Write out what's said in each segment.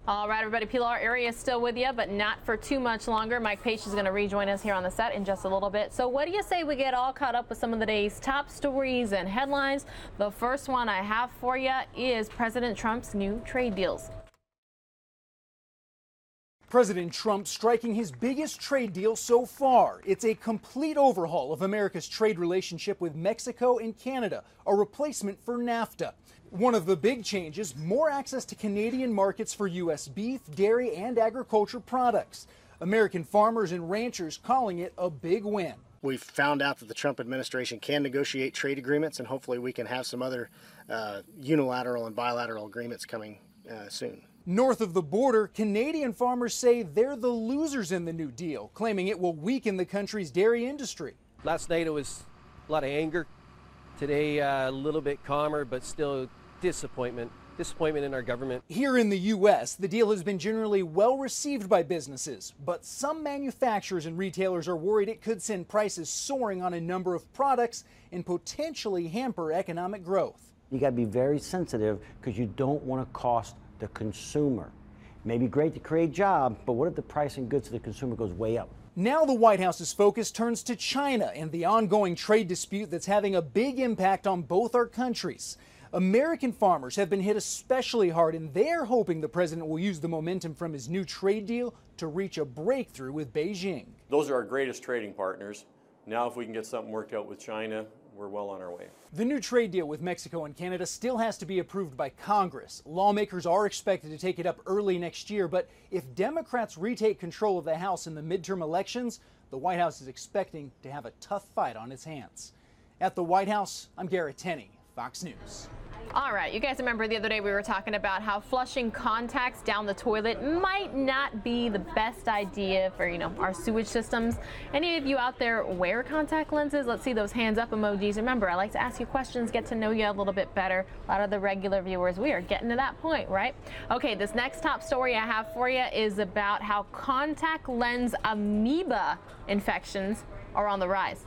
All right, everybody, Pilar Area is still with you, but not for too much longer. Mike Page is going to rejoin us here on the set in just a little bit. So what do you say we get all caught up with some of the day's top stories and headlines? The first one I have for you is President Trump's new trade deals. President Trump striking his biggest trade deal so far. It's a complete overhaul of America's trade relationship with Mexico and Canada, a replacement for NAFTA. One of the big changes, more access to Canadian markets for U.S. beef, dairy, and agriculture products. American farmers and ranchers calling it a big win. We've found out that the Trump administration can negotiate trade agreements, and hopefully we can have some other unilateral and bilateral agreements coming soon. North of the border, Canadian farmers say they're the losers in the new deal, claiming it will weaken the country's dairy industry. Last night it was a lot of anger. Today a little bit calmer, but still disappointment in our government. Here in the U.S., the deal has been generally well received by businesses, but some manufacturers and retailers are worried it could send prices soaring on a number of products and potentially hamper economic growth. You got to be very sensitive because you don't want to cost the consumer. It may be great to create jobs, but what if the price of goods to the consumer goes way up? Now the White House's focus turns to China and the ongoing trade dispute that's having a big impact on both our countries. American farmers have been hit especially hard, and they're hoping the president will use the momentum from his new trade deal to reach a breakthrough with Beijing. Those are our greatest trading partners. Now if we can get something worked out with China, we're well on our way. The new trade deal with Mexico and Canada still has to be approved by Congress. Lawmakers are expected to take it up early next year, but if Democrats retake control of the House in the midterm elections, the White House is expecting to have a tough fight on its hands. At the White House, I'm Garrett Tenney, Fox News. All right, you guys remember the other day we were talking about how flushing contacts down the toilet might not be the best idea for, our sewage systems. Any of you out there wear contact lenses? Let's see those hands up emojis. Remember, I like to ask you questions, get to know you a little bit better. A lot of the regular viewers, we are getting to that point, right? Okay, this next top story I have for you is about how contact lens amoeba infections are on the rise.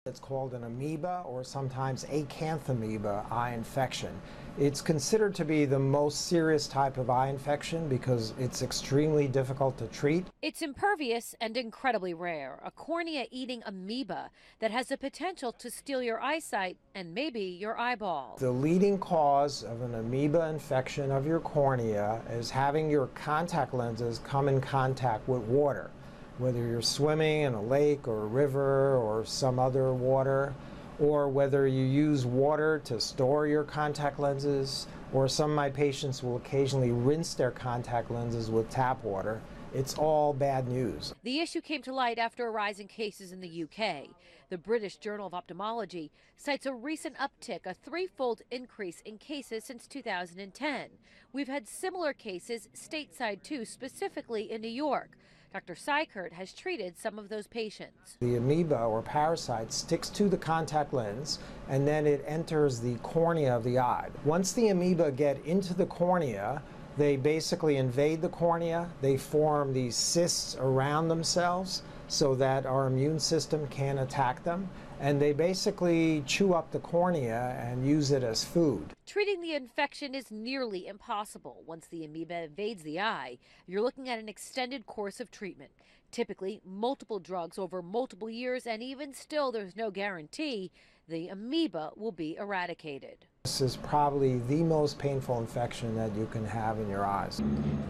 It's called an amoeba or sometimes acanthamoeba eye infection. It's considered to be the most serious type of eye infection because it's extremely difficult to treat. It's impervious and incredibly rare, a cornea-eating amoeba that has the potential to steal your eyesight and maybe your eyeball. The leading cause of an amoeba infection of your cornea is having your contact lenses come in contact with water. Whether you're swimming in a lake or a river or some other water, or whether you use water to store your contact lenses, or some of my patients will occasionally rinse their contact lenses with tap water. It's all bad news. The issue came to light after a rise in cases in the UK. The British Journal of Ophthalmology cites a recent uptick, a threefold increase in cases since 2010. We've had similar cases stateside too, specifically in New York. Dr. Sykert has treated some of those patients. The amoeba or parasite sticks to the contact lens and then it enters the cornea of the eye. Once the amoeba get into the cornea, they basically invade the cornea. They form these cysts around themselves so that our immune system can attack them. And they basically chew up the cornea and use it as food. Treating the infection is nearly impossible. Once the amoeba invades the eye, you're looking at an extended course of treatment. Typically, multiple drugs over multiple years, and even still, there's no guarantee the amoeba will be eradicated. This is probably the most painful infection that you can have in your eyes.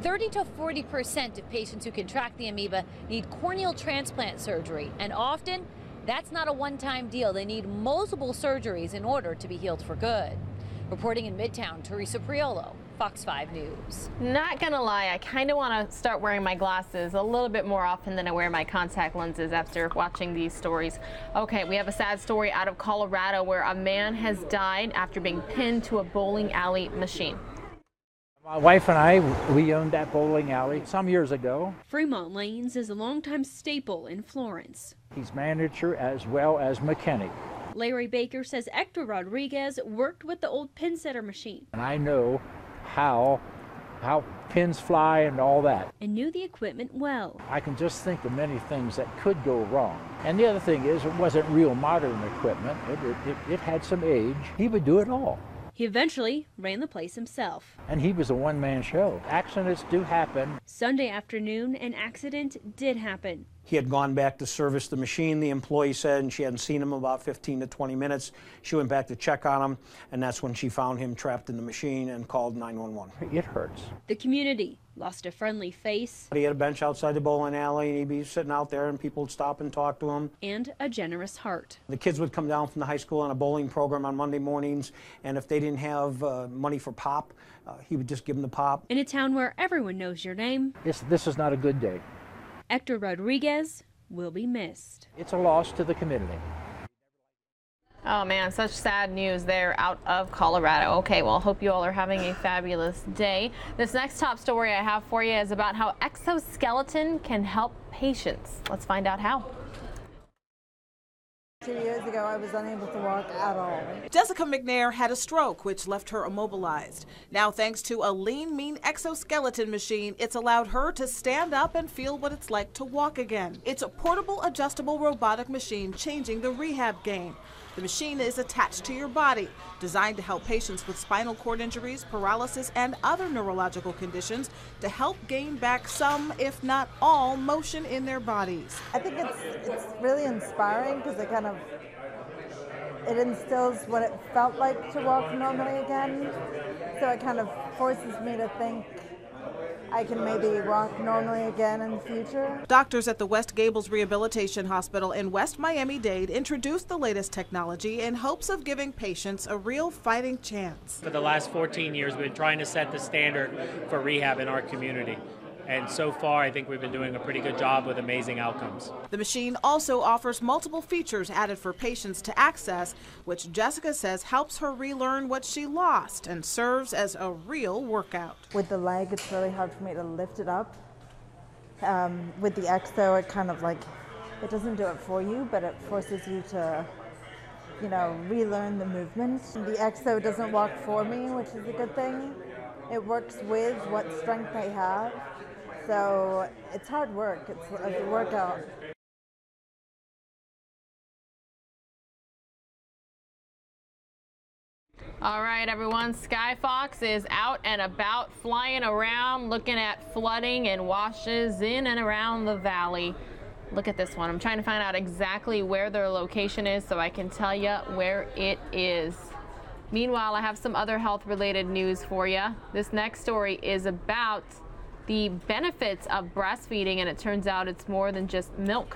30 to 40% of patients who contract the amoeba need corneal transplant surgery, and often that's not a one-time deal. They need multiple surgeries in order to be healed for good. Reporting in Midtown, Teresa Priolo, Fox 5 News. Not gonna lie, I kind of want to start wearing my glasses a little bit more often than I wear my contact lenses after watching these stories. Okay, we have a sad story out of Colorado where a man has died after being pinned to a bowling alley machine. My wife and I, we owned that bowling alley some years ago. Fremont Lanes is a longtime staple in Florence. He's manager as well as mechanic. Larry Baker says Hector Rodriguez worked with the old pin setter machine. And I know how pins fly and all that. And knew the equipment well. I can just think of many things that could go wrong. And the other thing is, it wasn't real modern equipment. It had some age. He would do it all. He eventually ran the place himself. And he was a one-man show. Accidents do happen. Sunday afternoon, an accident did happen. He had gone back to service the machine, the employee said, and she hadn't seen him about 15 to 20 minutes. She went back to check on him, and that's when she found him trapped in the machine and called 911. It hurts. The community lost a friendly face. He had a bench outside the bowling alley, and he'd be sitting out there, and people would stop and talk to him. And a generous heart. The kids would come down from the high school on a bowling program on Monday mornings, and if they didn't have money for pop, he would just give them the pop. In a town where everyone knows your name, This is not a good day. Hector Rodriguez will be missed. It's a loss to the community. Oh man, such sad news there out of Colorado. Okay, well, hope you all are having a fabulous day. This next top story I have for you is about how Exoskeleton can help patients. Let's find out how. 2 years ago, I was unable to walk at all. Jessica McNair had a stroke, which left her immobilized. Now, thanks to a lean, mean exoskeleton machine, it's allowed her to stand up and feel what it's like to walk again. It's a portable, adjustable robotic machine changing the rehab game. The machine is attached to your body, designed to help patients with spinal cord injuries, paralysis, and other neurological conditions to help gain back some, if not all, motion in their bodies. I think it's really inspiring because it instills what it felt like to walk normally again. So it kind of forces me to think I can maybe walk normally again in the future. Doctors at the West Gables Rehabilitation Hospital in West Miami-Dade introduced the latest technology in hopes of giving patients a real fighting chance. For the last 14 years, we've been trying to set the standard for rehab in our community. And so far, I think we've been doing a pretty good job with amazing outcomes. The machine also offers multiple features added for patients to access, which Jessica says helps her relearn what she lost and serves as a real workout. With the leg, it's really hard for me to lift it up. With the Exo, it kind of it doesn't do it for you, but it forces you to, relearn the movement. The Exo doesn't walk for me, which is a good thing. It works with what strength I have. So it's hard work. It's a workout. All right, everyone. Sky Fox is out and about, flying around, looking at flooding and washes in and around the valley. Look at this one. I'm trying to find out exactly where their location is so I can tell you where it is. Meanwhile, I have some other health-related news for you. This next story is about the benefits of breastfeeding, and it turns out it's more than just milk.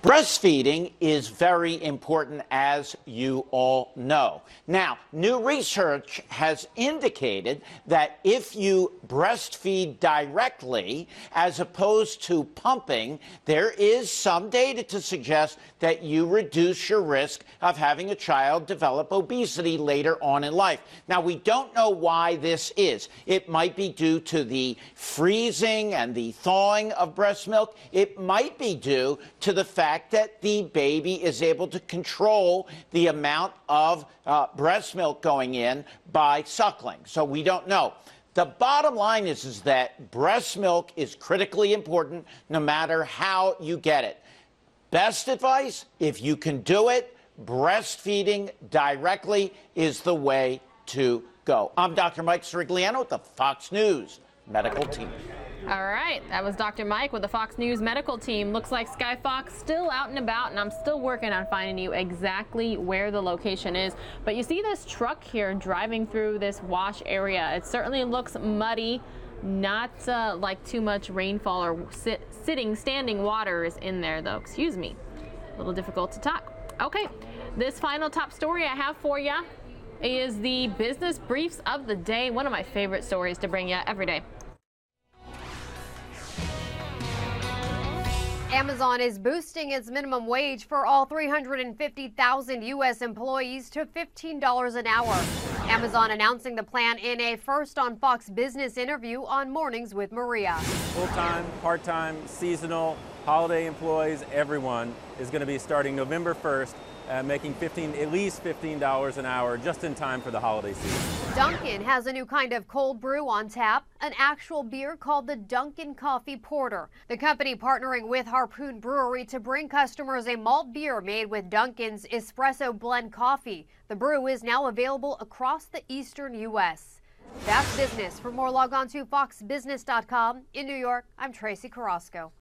Breastfeeding is very important, as you all know. Now, new research has indicated that if you breastfeed directly, as opposed to pumping, there is some data to suggest that you reduce your risk of having a child develop obesity later on in life. Now, we don't know why this is. It might be due to the freezing and the thawing of breast milk. It might be due to the fact that the baby is able to control the amount of breast milk going in by suckling. So we don't know. The bottom line is that breast milk is critically important no matter how you get it. Best advice, if you can do it, breastfeeding directly is the way to go. I'm Dr. Mike Sirigliano with the Fox News Medical Team. All right, that was Dr. Mike with the Fox News medical team. Looks like Sky Fox still out and about, and I'm still working on finding you exactly where the location is. But you see this truck here driving through this wash area. It certainly looks muddy, not like too much rainfall or standing water is in there, though. Excuse me, a little difficult to talk. Okay, this final top story I have for you is the business briefs of the day. One of my favorite stories to bring you every day. Amazon is boosting its minimum wage for all 350,000 U.S. employees to $15 an hour. Amazon announcing the plan in a first on Fox Business interview on Mornings with Maria. Full-time, part-time, seasonal, holiday employees, everyone is going to be starting November 1st making at least $15 an hour just in time for the holiday season. Dunkin' has a new kind of cold brew on tap, an actual beer called the Dunkin' Coffee Porter. The company partnering with Harpoon Brewery to bring customers a malt beer made with Dunkin's espresso blend coffee. The brew is now available across the eastern U.S. That's business. For more, log on to foxbusiness.com. In New York, I'm Tracy Carrasco.